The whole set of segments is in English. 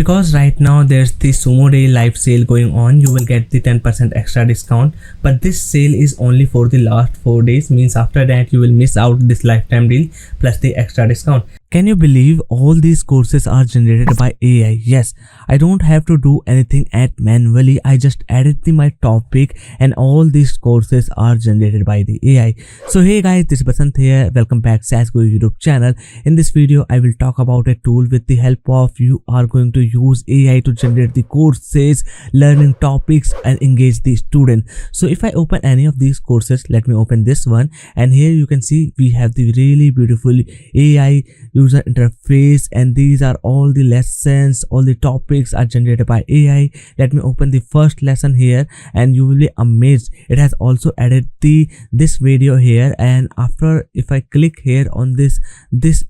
because right now there's the Sumo Day live sale going on, you will get the 10% extra discount. But this sale is only for the last 4 days, means after that you will miss out this lifetime deal plus the extra discount. Can you believe all these courses are generated by AI? Yes, I don't have to do anything at manually. I just added my topic and all these courses are generated by the AI. So hey guys, this is Basant here. Welcome back to SaaSGuru YouTube channel. In this video, I will talk about a tool with the help of you are going to use AI to generate the courses, learning topics and engage the student. So if I open any of these courses, let me open this one, and here you can see we have the really beautiful AI user interface, and these are all the lessons, all the topics are generated by AI. Let me open the first lesson here and you will be amazed. It has also added this video here, and after if I click here on this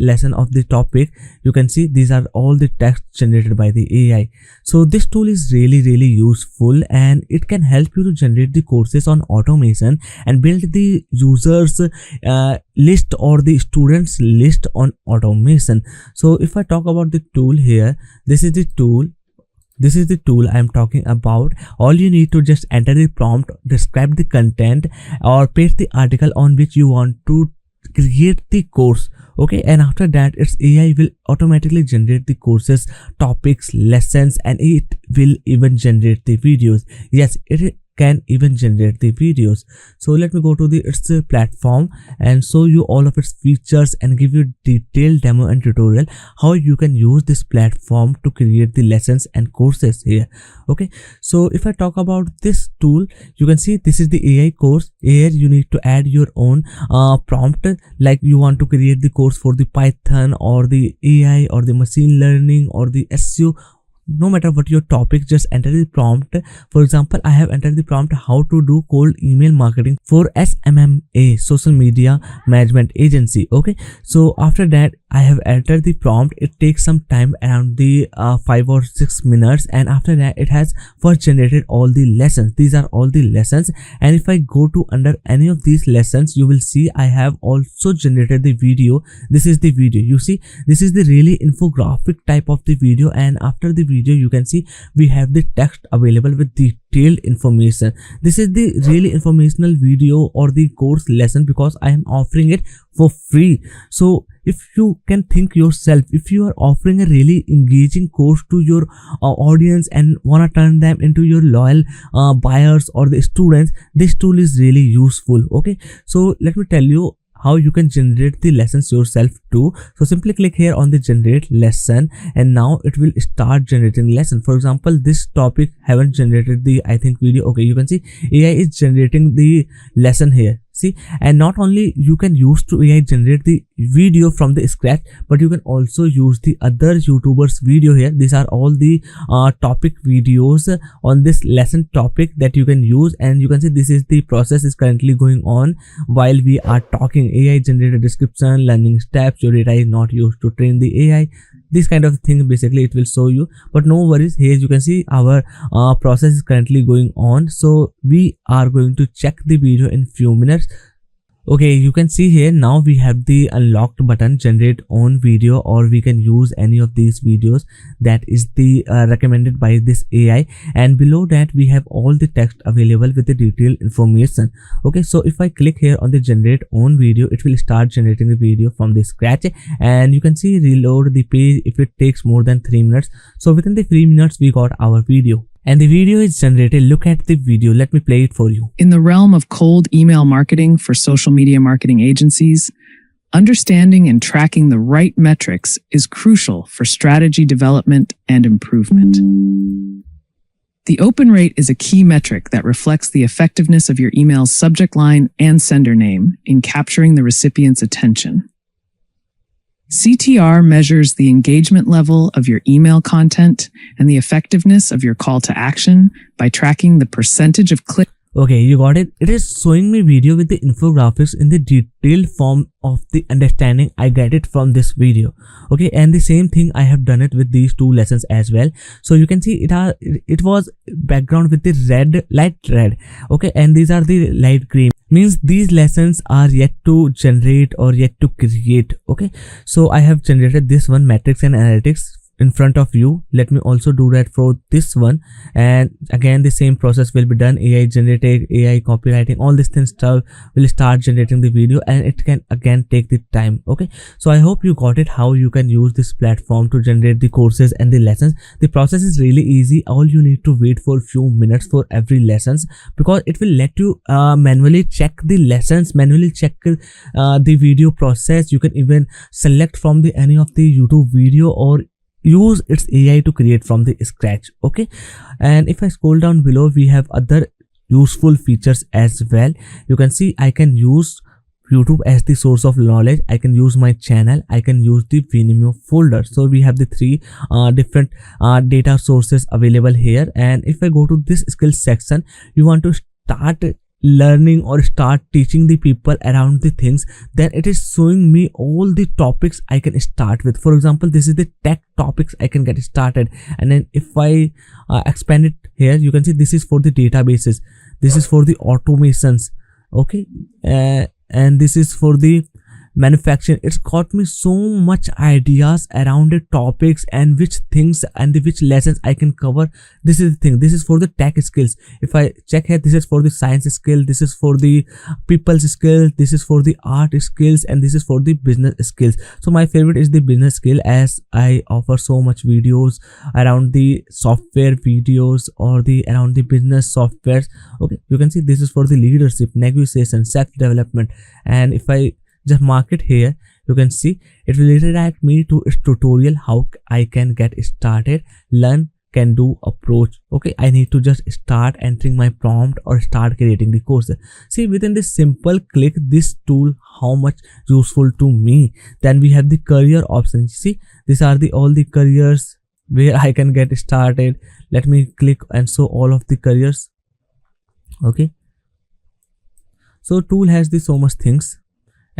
lesson of the topic, you can see these are all the text generated by the AI. So this tool is really useful and it can help you to generate the courses on automation and build the users list or the students list on automation. So if I talk about the tool here, this is the tool I am talking about. All you need to just enter the prompt, describe the content or paste the article on which you want to create the course. Okay, and after that its AI will automatically generate the courses, topics, lessons, and it will even generate the videos. Yes, it can even generate the videos. So let me go to its platform and show you all of its features and give you detailed demo and tutorial how you can use this platform to create the lessons and courses here. Okay, so if I talk about this tool, you can see this is the AI course. Here you need to add your own prompt, like you want to create the course for the Python or the AI or the machine learning or the SEO. No matter what your topic, just enter the prompt. For example, I have entered the prompt how to do cold email marketing for SMMA, social media management agency. Okay, so after that I have entered the prompt. It takes some time, around the 5 or 6 minutes, and after that it has first generated all the lessons. These are all the lessons, and if I go to under any of these lessons, you will see I have also generated the video. This is the video. You see, this is the really infographic type of the video, and after the video you can see we have the text available with detailed information. This is the really informational video or the course lesson because I am offering it for free. So if you can think yourself, if you are offering a really engaging course to your audience and want to turn them into your loyal buyers or the students, this tool is really useful. Okay, so let me tell you how you can generate the lessons yourself too. So simply click here on the generate lesson, and now it will start generating lesson. For example, this topic haven't generated the video. Okay, you can see AI is generating the lesson here. See, and not only you can use to AI generate the video from the scratch, but you can also use the other YouTubers video here. These are all the topic videos on this lesson topic that you can use, and you can see this is the process is currently going on while we are talking. AI generated description, learning steps, your data is not used to train the AI. This kind of thing basically it will show you, but no worries. Here you can see our process is currently going on, so we are going to check the video in few minutes. Okay, you can see here now we have the unlocked button, generate own video, or we can use any of these videos that is the recommended by this AI, and below that we have all the text available with the detailed information. Okay, so if I click here on the generate own video, it will start generating the video from the scratch, and you can see reload the page if it takes more than 3 minutes. So within the 3 minutes we got our video. And the video is generated. Look at the video. Let me play it for you. In the realm of cold email marketing for social media marketing agencies, understanding and tracking the right metrics is crucial for strategy development and improvement. The open rate is a key metric that reflects the effectiveness of your email's subject line and sender name in capturing the recipient's attention. CTR measures the engagement level of your email content and the effectiveness of your call to action by tracking the percentage of clicks. Okay, you got it. It is showing me video with the infographics in the detailed form of the understanding I get it from this video. Okay, and the same thing I have done it with these two lessons as well. So you can see it was background with the light red. Okay, and these are the light green. Means these lessons are yet to generate or yet to create. Okay, so I have generated this one, metrics and analytics in front of you. Let me also do that for this one, and again the same process will be done. AI generated, AI copywriting, all these things stuff will start generating the video, and it can again take the time. Okay, so I hope you got it, how you can use this platform to generate the courses and the lessons. The process is really easy. All you need to wait for a few minutes for every lessons, because it will let you manually check the lessons, manually check the video process. You can even select from the any of the YouTube video or use its AI to create from the scratch. Okay, and if I scroll down below, we have other useful features as well. You can see I can use YouTube as the source of knowledge, I can use my channel, I can use the Vimeo folder. So we have the three different data sources available here. And if I go to this skills section, you want to start learning or start teaching the people around the things, then it is showing me all the topics I can start with. For example, this is the tech topics I can get started, and then if I expand it here, you can see this is for the databases, this is for the automations. Okay, and this is for the manufacturing. It's got me so much ideas around the topics and which things and which lessons I can cover. This is the thing, this is for the tech skills. If I check here, this is for the science skill, this is for the people's skill, this is for the art skills, and this is for the business skills. So my favorite is the business skill, as I offer so much videos around the software videos or the around the business softwares. Okay, you can see this is for the leadership, negotiation, self development. And if I just mark it here, you can see it will redirect me to its tutorial, how I can get started, learn, can do, approach. Okay, I need to just start entering my prompt or start creating the course. See, within this simple click, this tool how much useful to me. Then we have the career options. See, these are the all the careers where I can get started. Let me click and show all of the careers. Okay, so tool has the so much things.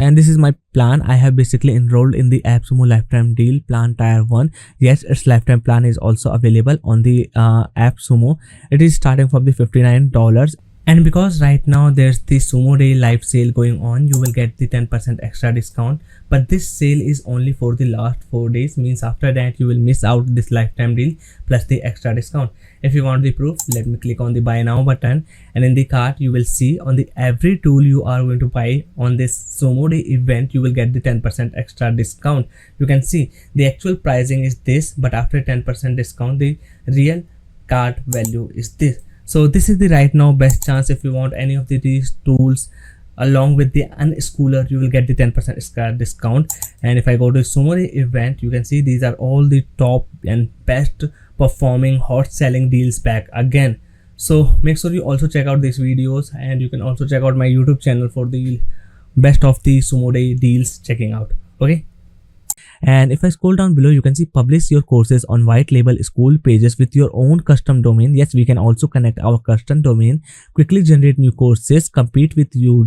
And this is my plan. I have basically enrolled in the Sumo lifetime deal plan tier 1. Yes, its lifetime plan is also available on the Sumo. It is starting from the $59. And because right now there's the Sumo Day live sale going on, you will get the 10% extra discount. But this sale is only for the last 4 days, means after that you will miss out this lifetime deal plus the extra discount. If you want the proof, let me click on the buy now button, and in the cart you will see on the every tool you are going to buy on this Sumo Day event, you will get the 10% extra discount. You can see the actual pricing is this, but after 10% discount, the real cart value is this. So this is the right now best chance. If you want any of these tools along with the UnSchooler, you will get the 10% extra discount. And if I go to Sumo Day event, you can see these are all the top and best performing hot selling deals back again. So make sure you also check out these videos, and you can also check out my YouTube channel for the best of the Sumo Day deals checking out. Okay, and if I scroll down below, you can see publish your courses on white label school pages with your own custom domain. Yes, we can also connect our custom domain, quickly generate new courses, compete with you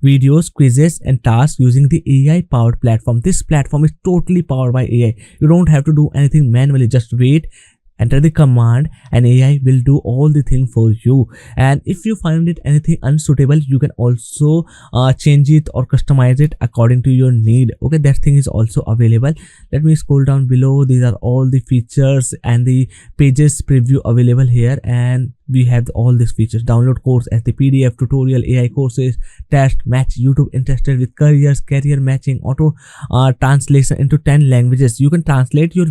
videos, quizzes and tasks using the AI powered platform. This platform is totally powered by AI. You don't have to do anything manually. Just wait, enter the command, and AI will do all the thing for you. And if you find it anything unsuitable, you can also change it or customize it according to your need. Okay, that thing is also available. Let me scroll down below. These are all the features and the pages preview available here, and we have all these features. Download course as the PDF, tutorial, AI courses, test, match YouTube interested with careers, career matching, auto translation into 10 languages. You can translate your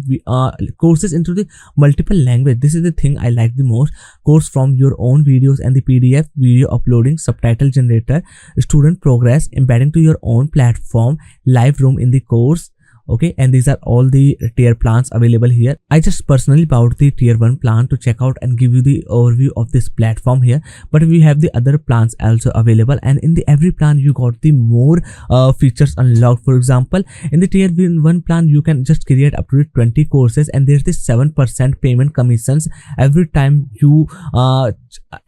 courses into the multiple language. This is the thing I like the most. Course from your own videos and the PDF, video uploading, subtitle generator, student progress, embedding to your own platform, live room in the course. Okay, and these are all the tier plans available here. I just personally bought the tier 1 plan to check out and give you the overview of this platform here, but we have the other plans also available, and in the every plan you got the more features unlocked. For example, in the tier 1 plan, you can just create up to 20 courses, and there's this 7% payment commissions every time you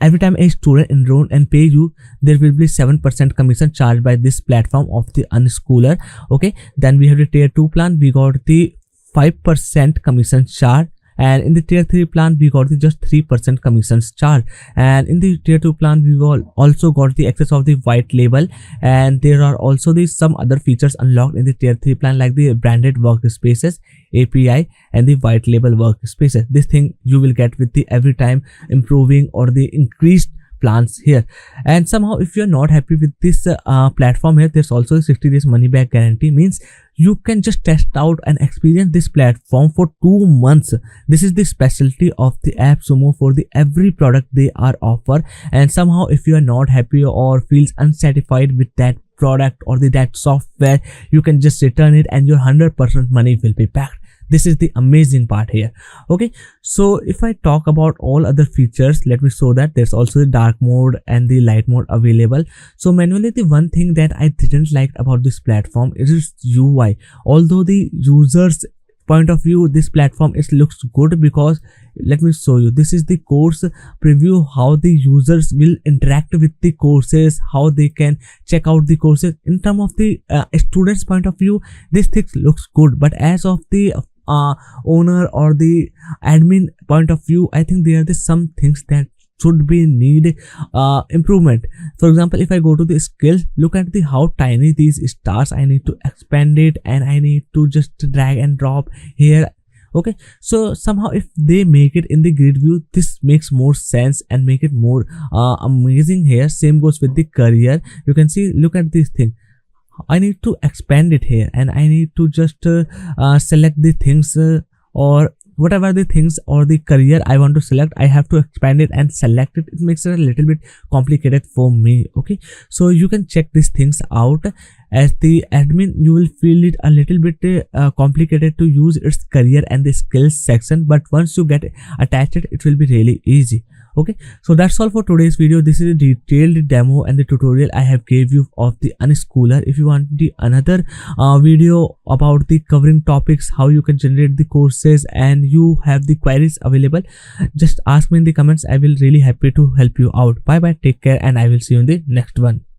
every time a student enroll and pay you. There will be 7% commission charged by this platform of the UnSchooler. Okay, then we have the tier 2 plan. We got the 5% commission charge and in the tier 3 plan we got the just 3% commissions charge, and in the tier 2 plan we will also got the access of the white label, and there are also the some other features unlocked in the tier 3 plan like the branded workspaces, API, and the white label workspaces. This thing you will get with the every time improving or the increased plans here. And somehow if you're not happy with this platform here, there's also a 60 days money back guarantee, means you can just test out and experience this platform for 2 months. This is the specialty of the app Sumo for the every product they are offer. And somehow if you are not happy or feels unsatisfied with that product or that software, you can just return it and your 100% money will be back. This is the amazing part here. Okay, so if I talk about all other features, let me show that there's also the dark mode and the light mode available. So manually, the one thing that I didn't like about this platform is its UI. Although the users point of view, this platform looks good, because let me show you, this is the course preview, how the users will interact with the courses, how they can check out the courses. In terms of the students point of view, this thing looks good, but as of the owner or the admin point of view, I think there are some things that should be need improvement. For example, if I go to the skill, look at the how tiny these stars. I need to expand it and I need to just drag and drop here. Okay, so somehow if they make it in the grid view, this makes more sense and make it more amazing here. Same goes with the career. You can see, look at this thing. I need to expand it here and I need to just select the things or whatever the things or the career I want to select. I have to expand it and select it. It makes it a little bit complicated for me. Okay, so you can check these things out. As the admin, you will feel it a little bit complicated to use its career and the skills section, but once you get attached, it will be really easy. Okay, so that's all for today's video. This is a detailed demo and the tutorial I have gave you of the UnSchooler. If you want the another video about the covering topics, how you can generate the courses, and you have the queries available, just ask me in the comments. I will really happy to help you out. Bye bye, take care, and I will see you in the next one.